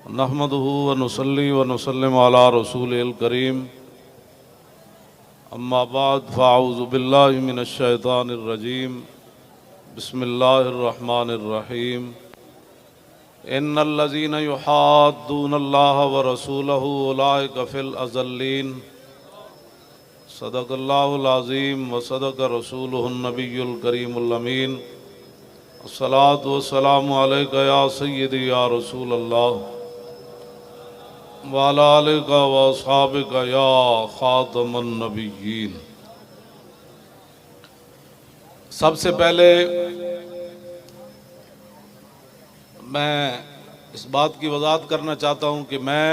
नहमदुहु व नुसल्ली व नुसल्लिम अला रसूलिल करीम अम्मा बाद फ़अऊज़ु बिल्लाहि मिनश शैतानिर रजीम बिस्मिल्लाहिर रहमानिर रहीम इन्नल्लज़ीना युहाद्दूनल्लाह व रसूलहु उलाइका फिल अज़ल्लीन सदक़ल्लाहुल अज़ीम व सदक़ रसूलुहुन नबियुल करीमुल अमीन अस्सलातु वस्सलामु अलैका या सय्यदी या रसूलल्लाह व अला आलिका व अस्हाबिका या खातमुन नबिय्यीन। सबसे पहले मैं इस बात की वजाहत करना चाहता हूँ कि मैं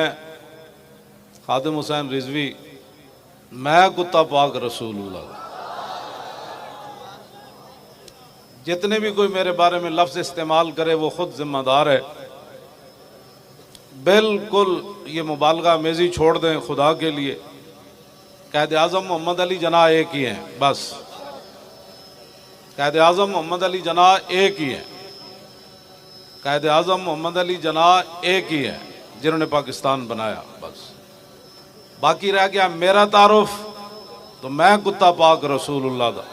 खादिम हुसैन रिजवी, मैं कुत्ता पाक रसूलुल्लाह, जितने भी कोई मेरे बारे में लफ्ज़ इस्तेमाल करे वो खुद जिम्मेदार है। बिल्कुल ये मुबालगा मेज़ी छोड़ दें खुदा के लिए। कायद आज़म मोहम्मद अली जना एक ही हैं, बस कायद आज़म मोहम्मद अली जना एक ही हैं, कायद आज़म मोहम्मद अली जना एक ही है जिन्होंने पाकिस्तान बनाया। बस बाकी रह गया मेरा तारुफ, तो मैं कुत्ता पाक रसूलुल्लाह दा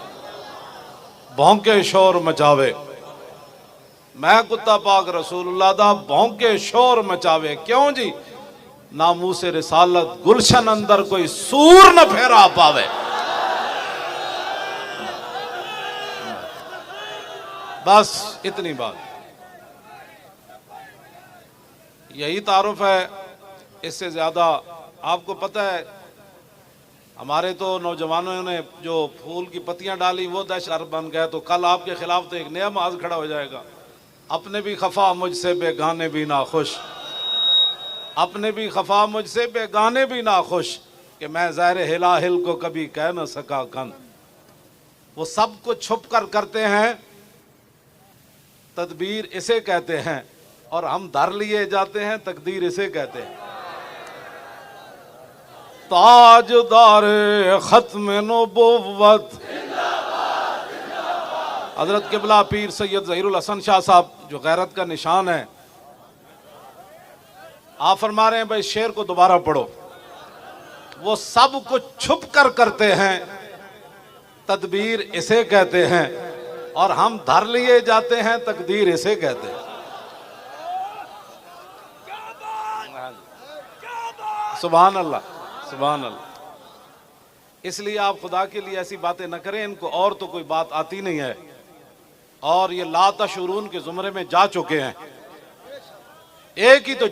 भौंके शोर मचावे, मैं कुत्ता पाक रसूलुल्लाह दा भौंके शोर मचावे। क्यों जी? नामूसे रिसालत गुलशन अंदर कोई सूर न फेरा पावे। बस इतनी बात, यही तारुफ है। इससे ज्यादा आपको पता है, हमारे तो नौजवानों ने जो फूल की पत्तियां डाली वो दहशत बन गए, तो कल आपके खिलाफ तो एक नया माज खड़ा हो जाएगा। अपने भी खफा मुझसे बेगाने भी ना खुश, अपने भी खफा मुझसे बेगाने भी ना खुश, कि मैं ज़ाहिर हिला हिल को कभी कह न सका कन। वो सब कुछ छुप कर करते हैं, तदबीर इसे कहते हैं, और हम धर लिए जाते हैं, तकदीर इसे कहते हैं। ताजदार खत्म नबुव्वत हजरत किबला पीर सैयद ज़हीरुल हसन शाह साहब, जो गैरत का निशान है, आप फरमा रहे हैं भाई शेर को दोबारा पढ़ो। वो सब कुछ छुप कर करते हैं, तदबीर इसे कहते हैं, और हम धर लिए जाते हैं, तकदीर इसे कहते हैं। सुभान अल्लाह, सुभान अल्लाह। इसलिए आप खुदा के लिए ऐसी बातें न करें, इनको और तो कोई बात आती नहीं है, और ये ला तशउरून के जुमरे में जा चुके हैं। एक ही तो